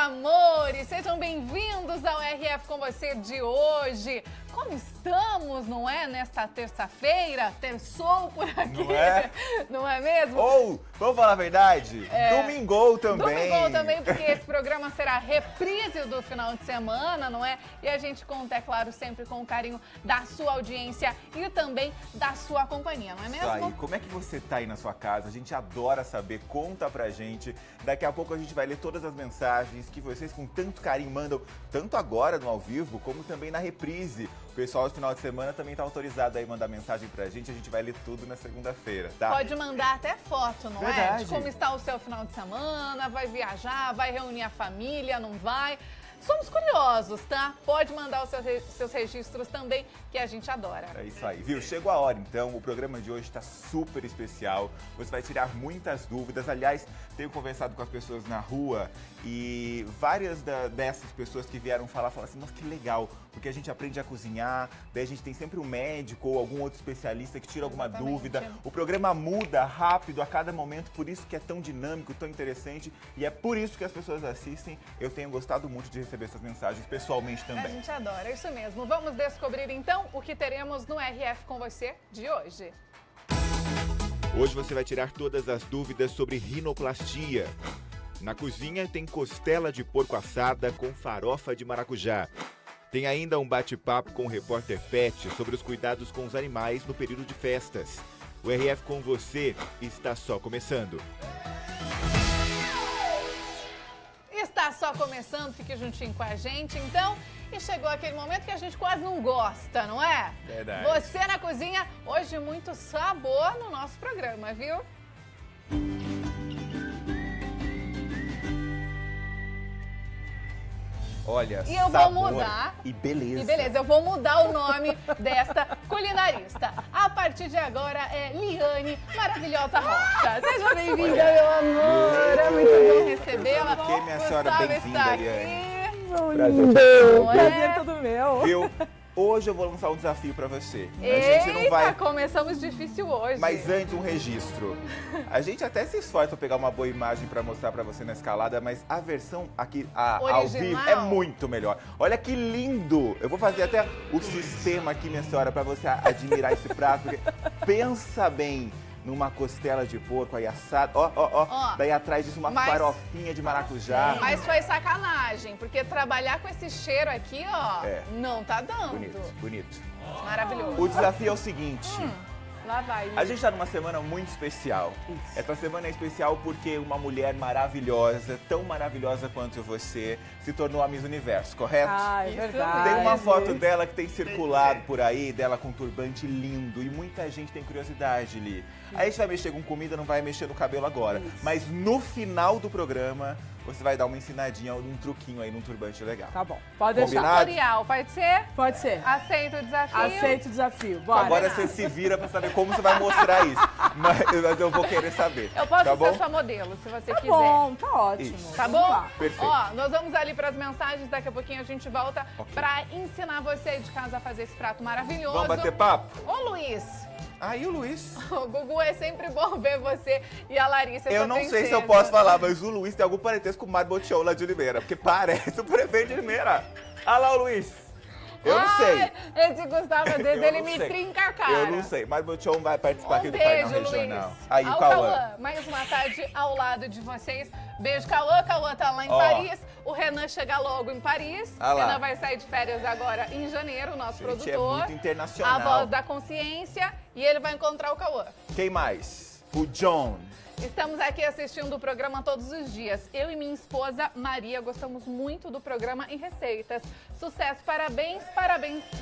amores! Sejam bem-vindos ao RF com você de hoje. Como estamos, não é? Nesta terça-feira, terçou por aqui, não é? Não é mesmo? Ou, vamos falar a verdade, domingou também. Domingou também, porque esse programa será reprise do final de semana, não é? E a gente conta, é claro, sempre com o carinho da sua audiência e também da sua companhia, não é mesmo? Isso aí, como é que você tá aí na sua casa? A gente adora saber, conta pra gente. Daqui a pouco a gente vai ler todas as mensagens que vocês com tanto carinho mandam, tanto agora no ao vivo, como também na reprise. O pessoal do final de semana também tá autorizado aí mandar mensagem pra gente, a gente vai ler tudo na segunda-feira, tá? Pode mandar até foto, não é? Verdade. De como está o seu final de semana, vai viajar, vai reunir a família, não vai? Somos curiosos, tá? Pode mandar os seus registros também, que a gente adora. É isso aí, viu? Chegou a hora, então. O programa de hoje está super especial. Você vai tirar muitas dúvidas. Aliás, tenho conversado com as pessoas na rua e várias dessas pessoas que vieram falam assim, nossa, que legal, porque a gente aprende a cozinhar, daí a gente tem sempre um médico ou algum outro especialista que tira alguma dúvida. O programa muda rápido a cada momento, por isso que é tão dinâmico, tão interessante, e é por isso que as pessoas assistem. Eu tenho gostado muito de receber essas mensagens pessoalmente também. A gente adora, isso mesmo. Vamos descobrir então o que teremos no RF com você de hoje. Hoje você vai tirar todas as dúvidas sobre rinoplastia. Na cozinha tem costela de porco assada com farofa de maracujá. Tem ainda um bate-papo com o repórter Pet sobre os cuidados com os animais no período de festas. O RF com você está só começando. Está só começando, fique juntinho com a gente, então. E chegou aquele momento que a gente quase não gosta, não é? Verdade. Você na cozinha, hoje muito sabor no nosso programa, viu? Olha, e eu sabor vou mudar. E beleza. E beleza, eu vou mudar o nome desta culinarista. A partir de agora é Liane Maravilhosa Rocha. Seja bem-vinda, meu amor. É muito bom recebê-la. Que minha senhora, bem-vinda, Liane. Prazer é todo meu. Viu? Hoje eu vou lançar um desafio pra você. Eita, a gente não vai... começamos difícil hoje. Mas antes um registro. A gente até se esforça pra pegar uma boa imagem pra mostrar pra você na escalada, mas a versão aqui ao vivo é muito melhor. Olha que lindo! Eu vou fazer até o sistema aqui, minha senhora, pra você admirar esse prato. Porque pensa bem numa costela de porco aí assada. Ó. Daí atrás disso uma farofinha de maracujá. Mas foi sacanagem, porque trabalhar com esse cheiro aqui, ó, não tá dando. Bonito. Maravilhoso. O desafio é o seguinte. Lá vai. A gente tá numa semana muito especial. Isso. Essa semana é especial porque uma mulher maravilhosa, tão maravilhosa quanto você, se tornou a Miss Universo, correto? Ah, é verdade. Tem uma foto dela que tem circulado por aí, dela com um turbante lindo, e muita gente tem curiosidade, Li. Aí a gente vai mexer com comida, não vai mexer no cabelo agora. Isso. Mas no final do programa, você vai dar uma ensinadinha, um truquinho aí num turbante legal. Tá bom, pode deixar. Combinado? Tutorial, pode ser? Pode ser. Aceito o desafio? Aceito o desafio, bora. Agora você se vira pra saber como você vai mostrar isso. Mas eu vou querer saber. Eu posso tá ser bom? sua modelo, se você Tá quiser. bom, tá ótimo. Isso. Tá Vamos bom? lá. Perfeito. Ó, nós vamos ali pras mensagens, daqui a pouquinho a gente volta pra ensinar você aí de casa a fazer esse prato maravilhoso. Vamos bater papo? Ô, Luiz, Aí o Luiz. o Gugu, é sempre bom ver você e a Larissa. Eu não sei se eu posso falar, mas o Luiz tem algum parentesco com o Mário Botiol lá de Limeira, porque parece o prefeito de Limeira. Olha lá o Luiz. Eu não sei. Esse Gustavo, às vezes, Eu ele não me sei. trinca a cara. Eu não sei. Mário Botiol vai participar aqui Um do Painel beijo, Regional. Luiz. Aí o Ao Cauã. Mais uma tarde ao lado de vocês. Beijo, Cauã. Cauã tá lá em Paris. O Renan chega logo em Paris. Ah lá. Renan vai sair de férias agora em janeiro, nosso Gente, produtor. é muito internacional. A voz da consciência. E ele vai encontrar o Cauã. Quem mais? O John. Estamos aqui assistindo o programa todos os dias. Eu e minha esposa Maria gostamos muito do programa e receitas. Sucesso, parabéns,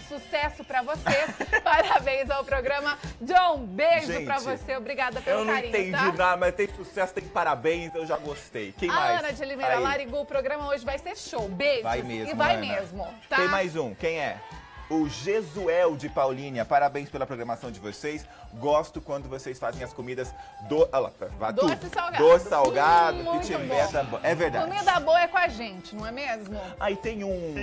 sucesso pra vocês. Parabéns ao programa. John, beijo Gente, pra você. Obrigada pelo Eu não carinho, entendi tá? nada, mas tem sucesso, tem parabéns, eu já gostei. Quem A mais? Ana de Limeira Aí. Larigou, o programa hoje vai ser show. Beijo. Vai mesmo, E vai Ana. mesmo, tá? Tem mais um, quem é? O Jesuel de Paulínia. Parabéns pela programação de vocês. Gosto quando vocês fazem as comidas do... Olha lá, Doce e salgado. Doce, salgado, Muito que tiver bom. da bo- É verdade. Comida boa é com a gente, não é mesmo? Aí tem um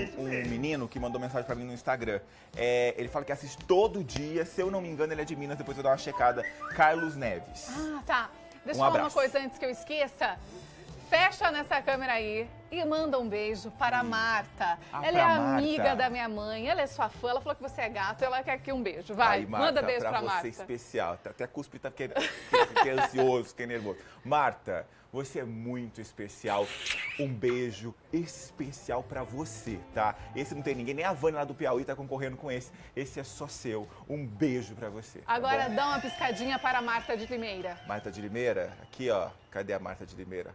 menino que mandou mensagem pra mim no Instagram. Ele fala que assiste todo dia. Se eu não me engano, ele é de Minas. Depois eu dou uma checada. Carlos Neves. Ah, tá. Deixa Um eu falar uma abraço. coisa antes que eu esqueça. fecha nessa câmera aí e manda um beijo para a Marta. Ela é amiga da minha mãe, ela é sua fã, ela falou que você é gato, ela quer aqui um beijo. Vai, Marta, manda beijo pra você Marta. especial. Até a cuspe tá fiquei ansioso, fiquei nervoso. Marta, você é muito especial. Um beijo especial pra você, tá? Esse não tem ninguém, nem a Vânia lá do Piauí tá concorrendo com esse. Esse é só seu. Um beijo pra você. Agora tá dá uma piscadinha para a Marta de Limeira. Marta de Limeira, aqui ó. Cadê a Marta de Limeira?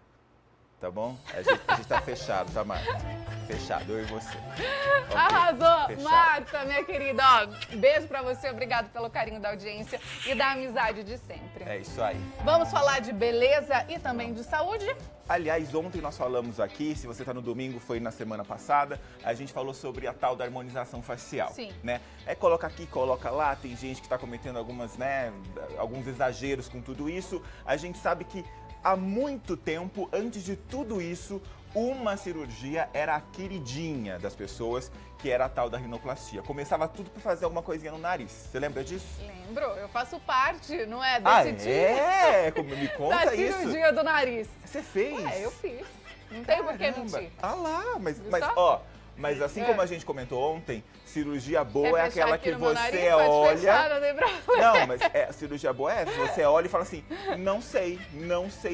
Tá bom? A gente tá fechado, tá, Marta? Fechado, eu e você. Okay, Arrasou, fechado. Marta, minha querida. Ó, beijo pra você, obrigado pelo carinho da audiência e da amizade de sempre. É isso aí. Vamos falar de beleza e também de saúde? Aliás, ontem nós falamos aqui, se você tá no domingo, foi na semana passada, a gente falou sobre a tal da harmonização facial. Sim. Né? É coloca aqui, coloca lá, tem gente que tá cometendo alguns exageros com tudo isso. A gente sabe que há muito tempo, antes de tudo isso, uma cirurgia era a queridinha das pessoas, que era a tal da rinoplastia. Começava tudo por fazer alguma coisinha no nariz. Você lembra disso? Lembro, eu faço parte, não é? Desse Me conta da isso. cirurgia do nariz. Você fez? Eu fiz. Não tem por que Caramba. mentir. Ah lá, mas só? mas assim como a gente comentou ontem, cirurgia boa Quer é fechar aquela aqui que no meu nariz? você Pode olha. fechar, não tem problema. Não, mas cirurgia boa é, você olha e fala assim, não sei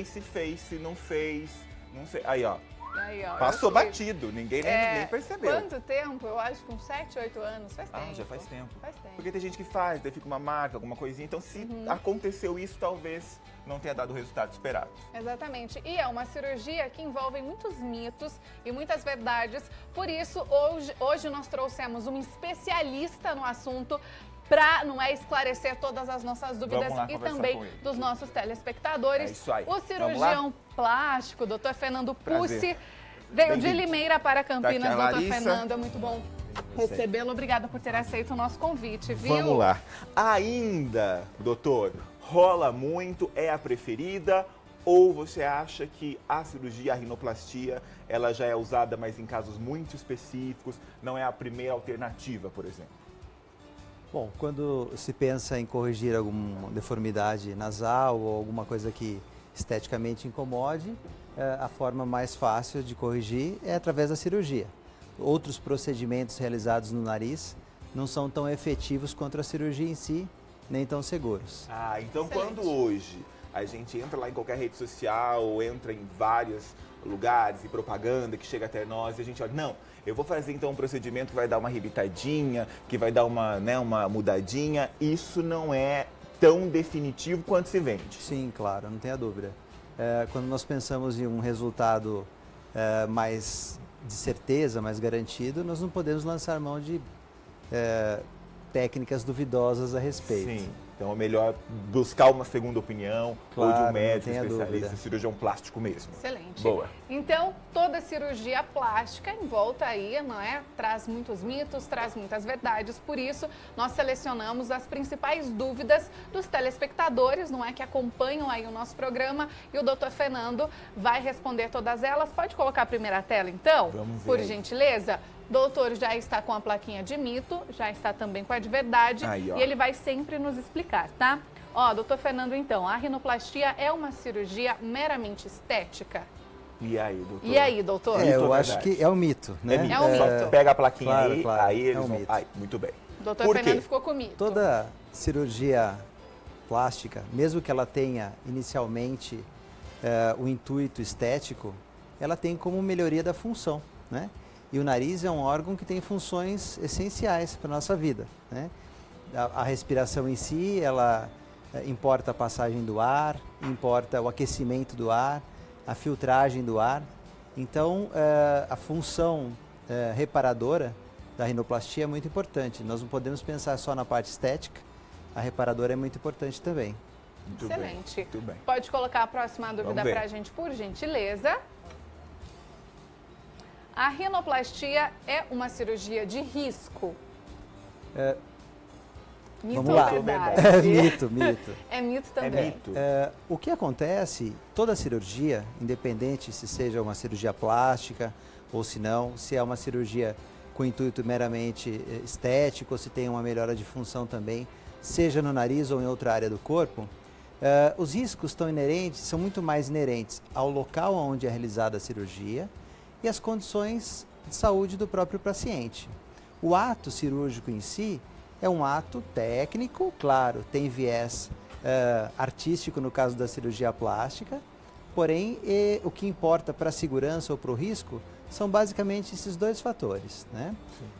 se fez, se não fez, não sei. Aí, ó. Aí, ó, Passou eu fiz. batido, ninguém nem percebeu. Quanto tempo? Eu acho que uns 7, 8 anos. Faz tempo. Já faz tempo. Faz tempo. Porque tem gente que faz, daí fica uma marca, alguma coisinha. Então, se aconteceu isso, talvez não tenha dado o resultado esperado. Exatamente. E é uma cirurgia que envolve muitos mitos e muitas verdades. Por isso, hoje nós trouxemos um especialista no assunto para esclarecer todas as nossas dúvidas lá e conversar também com ele. dos nossos telespectadores. É isso aí. O cirurgião plástico, Dr. Fernando Pucci, veio de Bem-vindo. Limeira para Campinas. Tá aqui a Dr. Larissa. Fernando, é muito bom recebê-lo. Obrigada por ter aceito o nosso convite, viu? Vamos lá. Ainda, doutor, rola muito, é a preferida? Ou você acha que a cirurgia, a rinoplastia, ela já é usada, mas em casos muito específicos, não é a primeira alternativa, por exemplo? Bom, quando se pensa em corrigir alguma deformidade nasal ou alguma coisa que esteticamente incomode, a forma mais fácil de corrigir é através da cirurgia. Outros procedimentos realizados no nariz não são tão efetivos quanto a cirurgia em si, nem tão seguros. Ah, então Excelente. quando hoje a gente entra lá em qualquer rede social, ou entra em vários lugares e propaganda que chega até nós, e a gente olha, não, eu vou fazer então um procedimento que vai dar uma rebitadinha, que vai dar uma mudadinha, isso não é tão definitivo quanto se vende. Sim, claro, não tenha dúvida. Quando nós pensamos em um resultado mais de certeza, mais garantido, nós não podemos lançar mão de técnicas duvidosas a respeito. Sim, então é melhor buscar uma segunda opinião, ou de Claro, um não médico tenha especialista, dúvida. cirurgião plástico mesmo. Excelente. Boa. Então, toda cirurgia plástica em volta aí, não é? Traz muitos mitos, traz muitas verdades. Por isso, nós selecionamos as principais dúvidas dos telespectadores, não é? Que acompanham aí o nosso programa. E o Dr. Fernando vai responder todas elas. Pode colocar a primeira tela, então? Vamos ver Por aí. gentileza. Doutor já está com a plaquinha de mito, já está também com a de verdade. Aí, ó. E ele vai sempre nos explicar, tá? Ó, doutor Fernando, então, a rinoplastia é uma cirurgia meramente estética? E aí, doutor? E aí, doutor? Mito ou Eu acho verdade? que é um mito, né? mito. É um Só mito. pega a plaquinha Claro, aí, claro, aí eles é um vão... mito. Ai, muito bem. Doutor Por Fernando quê? ficou com mito. Toda cirurgia plástica, mesmo que ela tenha inicialmente o intuito estético, ela tem como melhoria da função, né? E o nariz é um órgão que tem funções essenciais para a nossa vida, né? A respiração em si, ela importa a passagem do ar, importa o aquecimento do ar, a filtragem do ar. Então, a função reparadora da rinoplastia é muito importante. Nós não podemos pensar só na parte estética, a reparadora é muito importante também. Muito Excelente. Bem, muito bem. Pode colocar a próxima dúvida Vamos ver. para a gente, por gentileza. A rinoplastia é uma cirurgia de risco? Mito Vamos ou lá. verdade? Mito, mito. É mito É também. mito. O que acontece, toda cirurgia, independente se seja uma cirurgia plástica ou se não, se é uma cirurgia com intuito meramente estético ou se tem uma melhora de função também, seja no nariz ou em outra área do corpo, Os riscos são muito mais inerentes ao local onde é realizada a cirurgia e às condições de saúde do próprio paciente. O ato cirúrgico em si é um ato técnico, claro, tem viés artístico no caso da cirurgia plástica, porém o que importa para a segurança ou para o risco são basicamente esses dois fatores, né?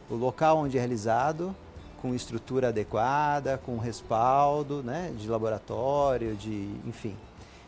O local onde é realizado, com estrutura adequada, com respaldo, né, de laboratório, enfim.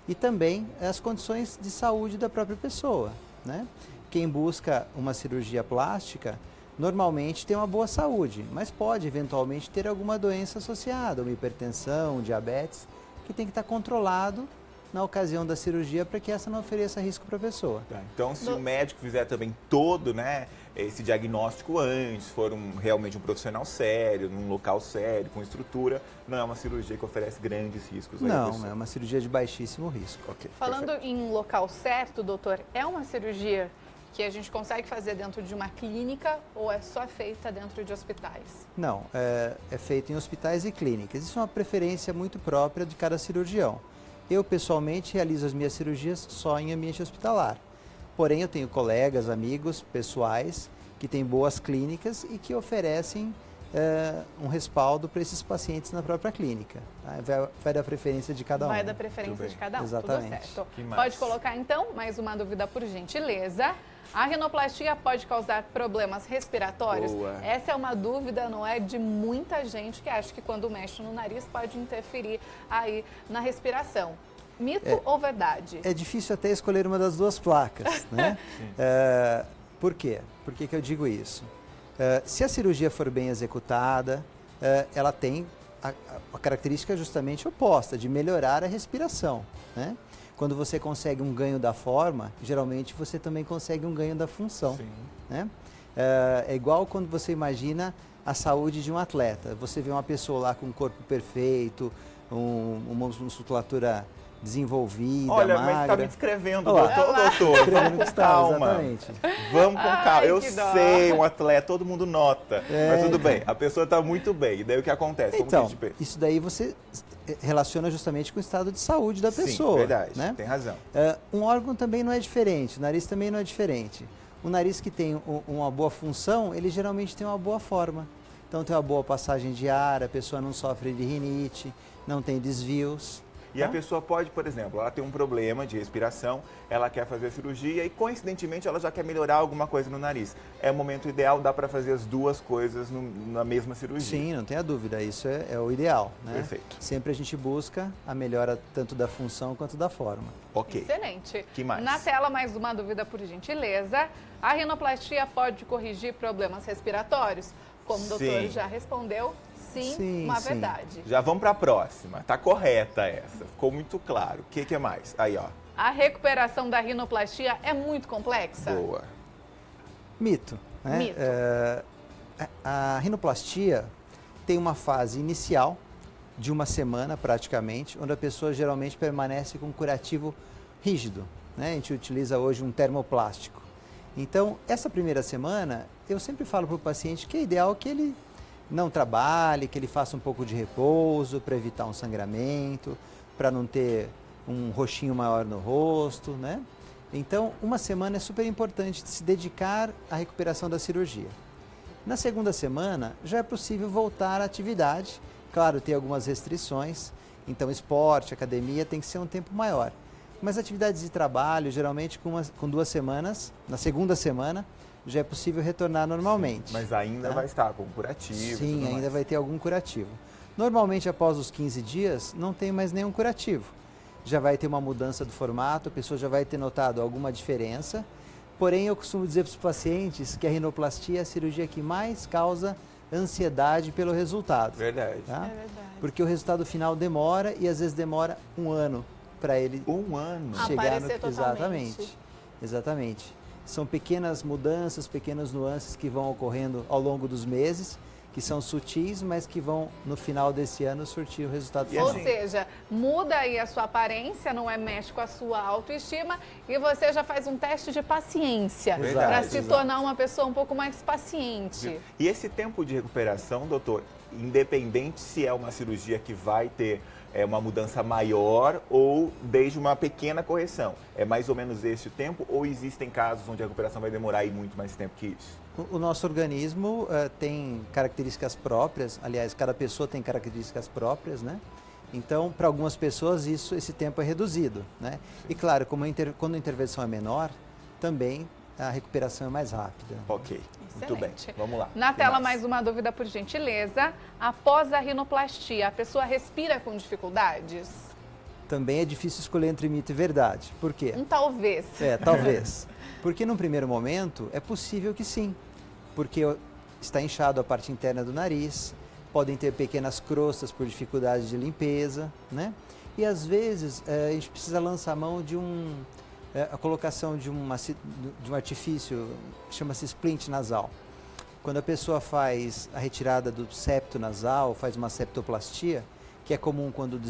E também as condições de saúde da própria pessoa, né? Quem busca uma cirurgia plástica normalmente tem uma boa saúde, mas pode eventualmente ter alguma doença associada, uma hipertensão, um diabetes, que tem que estar controlado na ocasião da cirurgia para que essa não ofereça risco para a pessoa. Tá, então, se o médico fizer também todo, né, esse diagnóstico antes, for realmente um profissional sério, num local sério, com estrutura, não é uma cirurgia que oferece grandes riscos. Não, é uma cirurgia de baixíssimo risco. Okay, Falando perfeito. em local certo, doutor, é uma cirurgia que a gente consegue fazer dentro de uma clínica ou é só feita dentro de hospitais? Não, é feito em hospitais e clínicas. Isso é uma preferência muito própria de cada cirurgião. Eu, pessoalmente, realizo as minhas cirurgias só em ambiente hospitalar. Porém, eu tenho colegas, amigos, pessoais que têm boas clínicas e que oferecem um respaldo para esses pacientes na própria clínica. Tá? Vai da preferência de cada um. Vai da preferência de cada um, Exatamente. Tudo certo. Que mais? Pode colocar, então, mais uma dúvida por gentileza. A rinoplastia pode causar problemas respiratórios? Boa. Essa é uma dúvida, não é, de muita gente que acha que quando mexe no nariz pode interferir aí na respiração. Mito ou verdade? É difícil até escolher uma das duas placas, né? Por quê? Por que eu digo isso? Se a cirurgia for bem executada, ela tem a característica justamente oposta, de melhorar a respiração, né? Quando você consegue um ganho da forma, geralmente você também consegue um ganho da função. Sim. Né? É igual quando você imagina a saúde de um atleta. Você vê uma pessoa lá com um corpo perfeito, uma musculatura desenvolvida, Olha, magra. mas está me descrevendo, Olha lá. doutor. Descrevendo Vamos que com está, calma. exatamente. Vamos com calma. Eu que dó. sei, um atleta, todo mundo nota. Mas tudo bem, a pessoa está muito bem. E daí o que acontece? Como Então, que a gente pensa? isso daí você relaciona justamente com o estado de saúde da pessoa. Sim, verdade, né? tem razão. Um órgão também não é diferente, o nariz também não é diferente. O nariz que tem uma boa função, ele geralmente tem uma boa forma. Então tem uma boa passagem de ar, a pessoa não sofre de rinite, não tem desvios. E a pessoa pode, por exemplo, ela tem um problema de respiração, ela quer fazer a cirurgia e, coincidentemente, ela já quer melhorar alguma coisa no nariz. É o momento ideal, dá para fazer as duas coisas na mesma cirurgia. Sim, não tenha dúvida, isso é o ideal, né? Perfeito. Sempre a gente busca a melhora tanto da função quanto da forma. Ok. Excelente. Que mais? Na tela, mais uma dúvida por gentileza. A rinoplastia pode corrigir problemas respiratórios? Como o doutor já respondeu, sim, uma verdade. Já vamos para a próxima. Tá correta essa. Ficou muito claro. O que é mais? Aí, ó. A recuperação da rinoplastia é muito complexa? Boa. Mito. Né? Mito. A rinoplastia tem uma fase inicial de uma semana praticamente, onde a pessoa geralmente permanece com um curativo rígido. Né? A gente utiliza hoje um termoplástico. Então, essa primeira semana, eu sempre falo para o paciente que é ideal que ele não trabalhe, que ele faça um pouco de repouso para evitar um sangramento, para não ter um roxinho maior no rosto, né? Então, uma semana é super importante de se dedicar à recuperação da cirurgia. Na segunda semana, já é possível voltar à atividade. Claro, tem algumas restrições, então esporte, academia tem que ser um tempo maior. Mas atividades de trabalho, geralmente com 2 semanas, na segunda semana, já é possível retornar normalmente. Sim, mas ainda vai estar com curativo. Sim, ainda vai ter algum curativo. Normalmente, após os 15 dias, não tem mais nenhum curativo. Já vai ter uma mudança do formato, a pessoa já vai ter notado alguma diferença. Porém, eu costumo dizer para os pacientes que a rinoplastia é a cirurgia que mais causa ansiedade pelo resultado. Verdade. Tá? É verdade. Porque o resultado final demora e às vezes demora 1 ano para ele 1 ano? chegar no... Aparecer totalmente. Exatamente. São pequenas mudanças, pequenas nuances que vão ocorrendo ao longo dos meses, que são sutis, mas que vão, no final desse ano, surtir o resultado final. Ou seja, muda aí a sua aparência, não é, mexe com a sua autoestima e você já faz um teste de paciência para se tornar uma pessoa um pouco mais paciente. E esse tempo de recuperação, doutor, independente se é uma cirurgia que vai ter É uma mudança maior ou desde uma pequena correção? É mais ou menos esse o tempo ou existem casos onde a recuperação vai demorar aí muito mais tempo que isso? O nosso organismo tem características próprias, aliás, cada pessoa tem características próprias, né? Então, para algumas pessoas, esse tempo é reduzido, né? E claro, quando a intervenção é menor, também a recuperação é mais rápida. Ok, muito bem. Vamos lá. Na tela, mais uma dúvida, por gentileza. Após a rinoplastia, a pessoa respira com dificuldades? Também é difícil escolher entre mito e verdade. Por quê? Talvez. Talvez. Porque num primeiro momento é possível que sim, porque está inchado a parte interna do nariz, podem ter pequenas crostas por dificuldade de limpeza, né? E às vezes a gente precisa lançar mão de a colocação de um artifício que chama-se splint nasal. Quando a pessoa faz a retirada do septo nasal, faz uma septoplastia, que é comum quando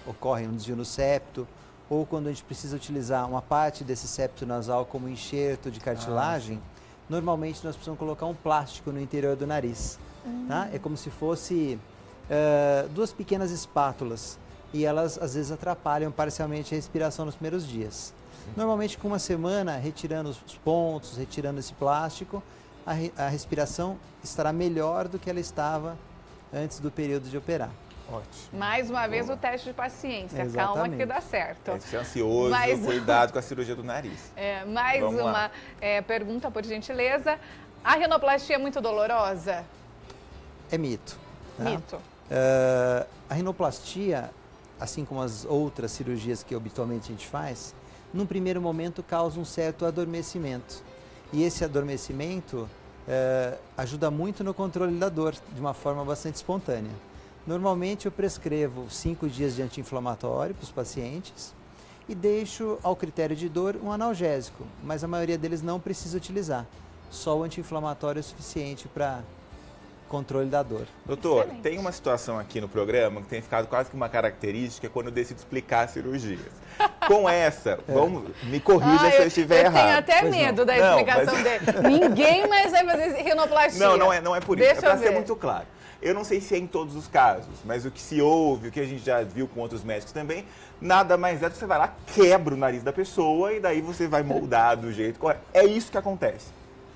ocorre um desvio no septo, ou quando a gente precisa utilizar uma parte desse septo nasal como enxerto de cartilagem, normalmente nós precisamos colocar um plástico no interior do nariz. Tá? É como se fosse duas pequenas espátulas e elas às vezes atrapalham parcialmente a respiração nos primeiros dias. Normalmente com uma semana, retirando os pontos, retirando esse plástico, a respiração estará melhor do que ela estava antes do período de operar. Ótimo. Mais uma vez o teste de paciência. Exatamente. Calma que dá certo. É ser ansioso, cuidado com a cirurgia do nariz. Mais uma pergunta, por gentileza. A rinoplastia é muito dolorosa? É mito. Tá? Mito. A rinoplastia, assim como as outras cirurgias que habitualmente a gente faz, num primeiro momento causa um certo adormecimento. E esse adormecimento ajuda muito no controle da dor, de uma forma bastante espontânea. Normalmente eu prescrevo 5 dias de anti-inflamatório para os pacientes e deixo ao critério de dor um analgésico, mas a maioria deles não precisa utilizar. Só o anti-inflamatório é suficiente para controle da dor. Doutor, Excelente. tem uma situação aqui no programa que tem ficado quase que uma característica quando eu decido explicar cirurgias. Com essa, me corrija se eu estiver errado. Eu tenho até medo da explicação dele. Ninguém mais vai fazer rinoplastia. Não é por isso. Deixa É para eu ver. ser muito claro. Eu não sei se é em todos os casos, mas o que se ouve, o que a gente já viu com outros médicos também, nada mais é do que você vai lá, quebra o nariz da pessoa e daí você vai moldar do jeito correto. É isso que acontece.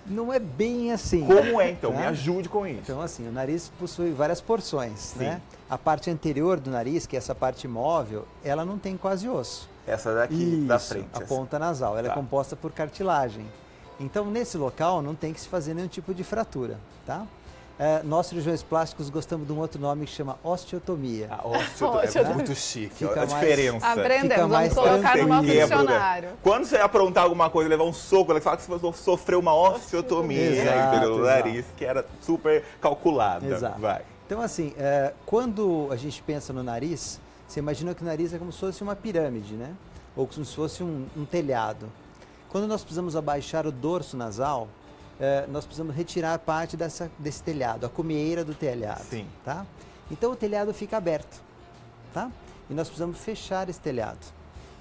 Não é bem assim. Como é, então? Tá? Me ajude com isso. Então, assim, o nariz possui várias porções, né? A parte anterior do nariz, que é essa parte móvel, ela não tem quase osso. Essa daqui, da frente. A ponta nasal, ela é composta por cartilagem. Então, nesse local, não tem que se fazer nenhum tipo de fratura, tá? Nós, cirurgiões plásticos, gostamos de um outro nome que chama osteotomia. A osteotomia é muito chique, Fica a diferença. Aprendemos, mais vamos colocar no nosso Quebra, dicionário. Quando você aprontar alguma coisa, levar um soco, ela fala que você sofreu uma osteotomia no nariz, que era super calculada. Exato. Vai. Então, assim, quando a gente pensa no nariz, você imagina que o nariz é como se fosse uma pirâmide, né? Ou como se fosse um telhado. Quando nós precisamos abaixar o dorso nasal, nós precisamos retirar parte desse telhado, a cumieira do telhado. Sim. Tá? Então o telhado fica aberto, tá? E nós precisamos fechar esse telhado.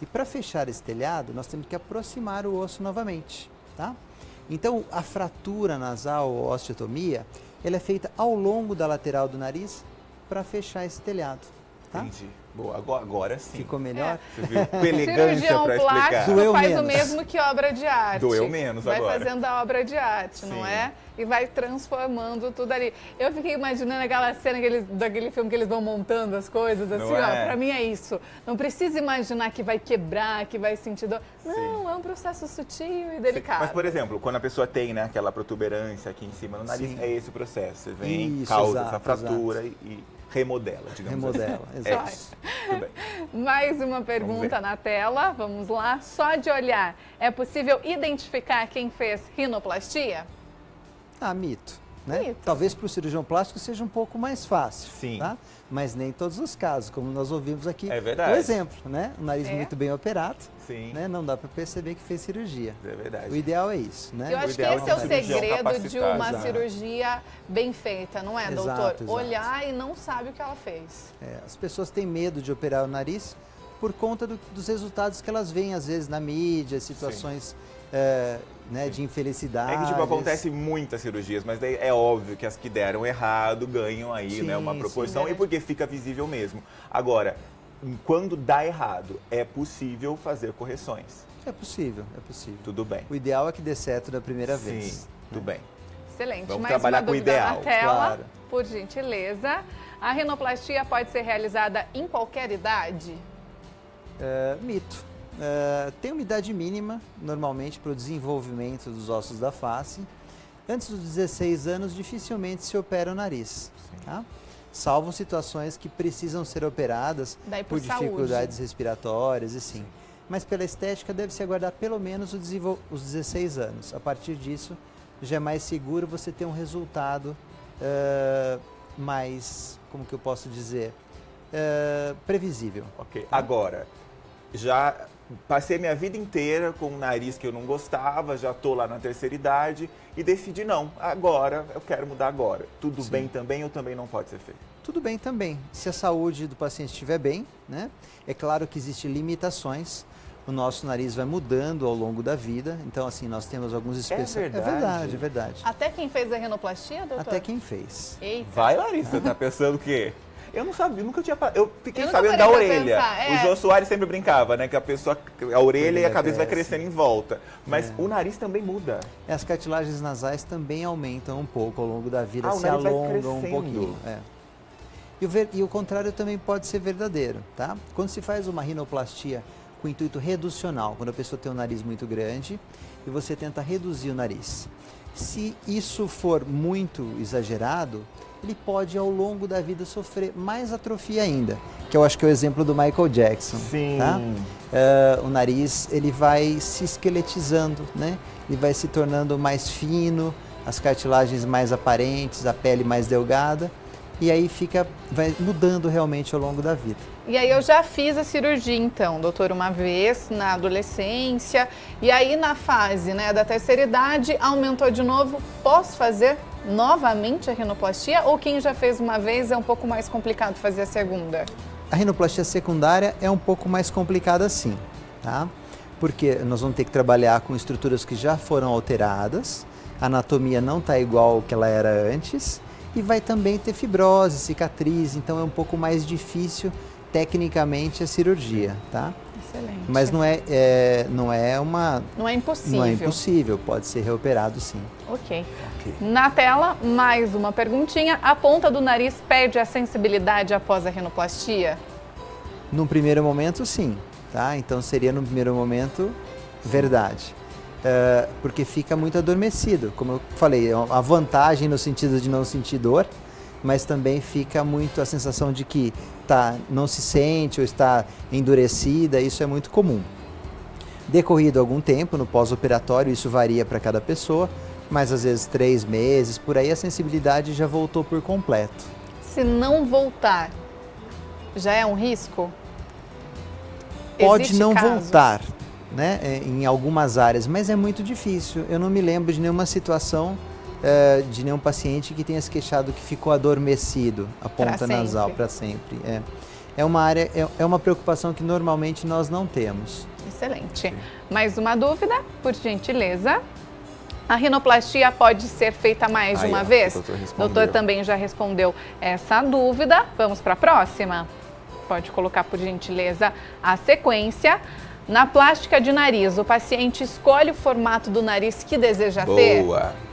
E para fechar esse telhado, nós temos que aproximar o osso novamente, tá? Então a fratura nasal ou osteotomia, ela é feita ao longo da lateral do nariz para fechar esse telhado, tá? Entendi. Boa, agora sim. Ficou melhor? Você viu? Com elegância Cirurgião para explicar. plástico Doeu faz menos. o mesmo que obra de arte. Doeu menos vai agora. Vai fazendo a obra de arte, não Sim. é? E vai transformando tudo ali. Eu fiquei imaginando aquela cena daquele filme que eles vão montando as coisas, assim, Não é? pra mim é isso. Não precisa imaginar que vai quebrar, que vai sentir dor. Não, é um processo sutil e delicado. Mas, por exemplo, quando a pessoa tem, né, aquela protuberância aqui em cima no nariz, Sim. é esse o processo. Você vem, Isso, causa exato, essa fratura e remodela, digamos Remodela, assim. exato. É isso. Tudo bem. Mais uma pergunta na tela, vamos lá. Só de olhar, é possível identificar quem fez rinoplastia? Mito. Né? Mito. Talvez para o cirurgião plástico seja um pouco mais fácil, Sim. tá? Mas nem em todos os casos, como nós ouvimos aqui. É verdade. O exemplo, né? O nariz É. muito bem operado, Sim, né? Não dá para perceber que fez cirurgia. é verdade. O ideal é isso, né? Eu acho que ideal esse é é um o cirurgião segredo de capacitado. uma Exato. cirurgia bem feita, não é, doutor? Exato, exato. Olhar e não sabe o que ela fez. As pessoas têm medo de operar o nariz por conta dos resultados que elas veem, às vezes, na mídia, situações né, de infelicidade. É que, tipo, acontece muitas cirurgias, mas daí é óbvio que as que deram errado ganham aí, Sim, né, uma sim, proporção, sim. e porque fica visível mesmo. Agora, quando dá errado, é possível fazer correções? É possível, é possível. Tudo bem. O ideal é que dê certo da primeira Sim, vez. tudo bem. Excelente. Vamos Mais trabalhar uma com o dúvida ideal, na tela, claro. por gentileza. A rinoplastia pode ser realizada em qualquer idade? Mito. Tem uma idade mínima, normalmente, para o desenvolvimento dos ossos da face. Antes dos 16 anos, dificilmente se opera o nariz, tá? Salvo situações que precisam ser operadas Daí por saúde. dificuldades respiratórias e sim. Mas pela estética deve-se aguardar pelo menos os 16 anos. A partir disso, já é mais seguro você ter um resultado mais, como que eu posso dizer, previsível. Ok. Agora, já passei minha vida inteira com um nariz que eu não gostava, já estou lá na terceira idade e decidi não, agora eu quero mudar agora. Tudo Sim. bem também ou também não pode ser feito? Tudo bem também, se a saúde do paciente estiver bem, né? É claro que existem limitações, o nosso nariz vai mudando ao longo da vida, então assim, nós temos alguns especialistas. verdade? É verdade, é verdade. Até quem fez a rinoplastia, doutor? Até quem fez. Eita. Vai, Larissa, tá pensando o quê? Eu não sabia, nunca tinha... Eu fiquei Eu nunca sabendo da parei pra orelha. pensar, O Jô Soares sempre brincava, né? Que a orelha e a cabeça vai cresce. crescendo em volta. Mas o nariz também muda. As cartilagens nasais também aumentam um pouco ao longo da vida, O se nariz vai alongam um crescendo. pouquinho. E o contrário também pode ser verdadeiro, tá? Quando se faz uma rinoplastia com intuito reducional, quando a pessoa tem um nariz muito grande e você tenta reduzir o nariz. Se isso for muito exagerado, ele pode ao longo da vida sofrer mais atrofia ainda, que eu acho que é o exemplo do Michael Jackson. Sim. Tá? O nariz ele vai se esqueletizando, né? Ele vai se tornando mais fino, as cartilagens mais aparentes, a pele mais delgada, e aí vai mudando realmente ao longo da vida. E aí eu já fiz a cirurgia então, doutor, uma vez na adolescência, e aí na fase, né, da terceira idade aumentou de novo. Posso fazer novamente a rinoplastia ou quem já fez uma vez é um pouco mais complicado fazer a segunda? A rinoplastia secundária é um pouco mais complicada sim, tá? Porque nós vamos ter que trabalhar com estruturas que já foram alteradas, a anatomia não está igual ao que ela era antes e vai também ter fibrose, cicatriz, então é um pouco mais difícil tecnicamente a cirurgia, tá? Excelente. Mas não é impossível. Não é impossível, pode ser reoperado sim. Ok. Na tela, mais uma perguntinha. A ponta do nariz perde a sensibilidade após a rinoplastia? Num primeiro momento, sim, tá? Então seria no primeiro momento verdade. Porque fica muito adormecido. Como eu falei, a vantagem no sentido de não sentir dor, mas também fica muito a sensação de que não se sente ou está endurecida, isso é muito comum. Decorrido algum tempo, no pós-operatório, isso varia para cada pessoa, mas às vezes 3 meses, por aí a sensibilidade já voltou por completo. Se não voltar, já é um risco? Pode Existe não casos? voltar, né, em algumas áreas, mas é muito difícil. Eu não me lembro de nenhuma situação de nenhum paciente que tenha se queixado que ficou adormecido a ponta nasal para sempre. É uma área, é uma preocupação que normalmente nós não temos. Excelente. Mais uma dúvida, por gentileza. A rinoplastia pode ser feita mais de uma vez? O doutor também já respondeu essa dúvida. Vamos para a próxima? Pode colocar, por gentileza, a sequência. Na plástica de nariz, o paciente escolhe o formato do nariz que deseja ter? Boa!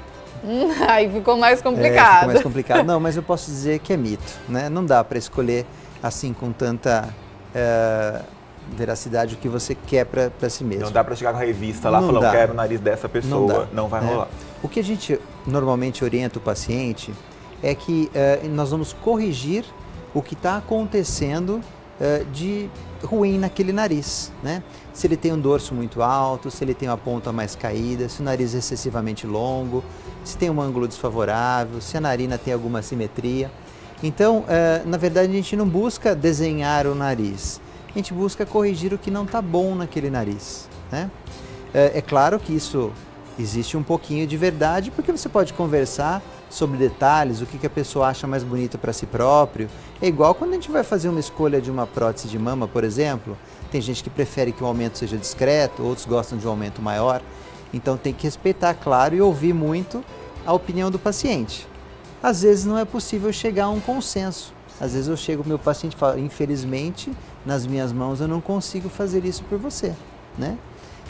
Aí ficou mais complicado. Ficou mais complicado. Não, mas eu posso dizer que é mito, né? Não dá para escolher assim com tanta veracidade o que você quer para si mesmo. Não dá para chegar com a revista lá Não falando, dá. quero o nariz dessa pessoa. Não vai rolar. O que a gente normalmente orienta o paciente é que nós vamos corrigir o que está acontecendo de ruim naquele nariz, né? Se ele tem um dorso muito alto, se ele tem uma ponta mais caída, se o nariz é excessivamente longo, se tem um ângulo desfavorável, se a narina tem alguma assimetria. Então, na verdade, a gente não busca desenhar o nariz, a gente busca corrigir o que não está bom naquele nariz, né? É claro que isso existe um pouquinho de verdade, porque você pode conversar sobre detalhes, o que a pessoa acha mais bonito para si próprio. É igual quando a gente vai fazer uma escolha de uma prótese de mama, por exemplo. Tem gente que prefere que o aumento seja discreto, outros gostam de um aumento maior. Então tem que respeitar, claro, e ouvir muito a opinião do paciente. Às vezes não é possível chegar a um consenso. Às vezes eu chego, meu paciente fala, infelizmente, nas minhas mãos eu não consigo fazer isso por você, né?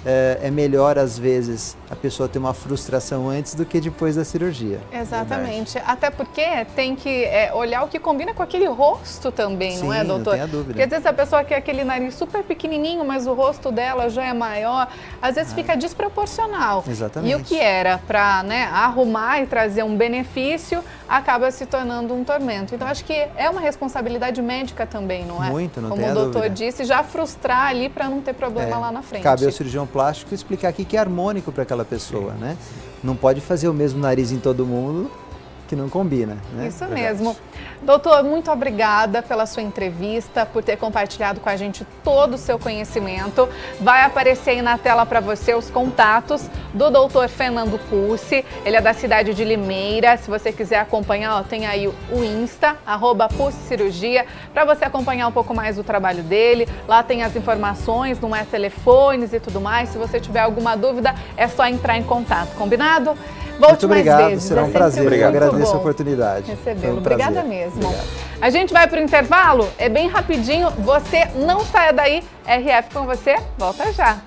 É melhor, às vezes, a pessoa ter uma frustração antes do que depois da cirurgia. Exatamente. Até porque tem que olhar o que combina com aquele rosto também, Sim, não é, doutor? não tenha dúvida. Porque às vezes a pessoa quer aquele nariz super pequenininho, mas o rosto dela já é maior, às vezes fica desproporcional. Exatamente. E o que era para, né, arrumar e trazer um benefício, acaba se tornando um tormento. Então, acho que é uma responsabilidade médica também, não é? Muito, não Como tenha o doutor dúvida. disse, já frustrar ali para não ter problema lá na frente. Cabe ao cirurgião plástico explicar o que é harmônico para aquela pessoa, né? Não pode fazer o mesmo nariz em todo mundo, que não combina, né? Isso mesmo. Doutor, muito obrigada pela sua entrevista, por ter compartilhado com a gente todo o seu conhecimento. Vai aparecer aí na tela para você os contatos do doutor Fernando Pulci. Ele é da cidade de Limeira. Se você quiser acompanhar, ó, tem aí o Insta, @PulciCirurgia, para você acompanhar um pouco mais o trabalho dele. Lá tem as informações, não é telefones e tudo mais. Se você tiver alguma dúvida, é só entrar em contato, combinado? Volte Muito obrigado, mais vezes. será um prazer. Eu agradeço a oportunidade. Recebê-lo. Um Obrigada prazer. mesmo. Obrigado. A gente vai para o intervalo, é bem rapidinho. Você não saia daí. RF com você, volta já.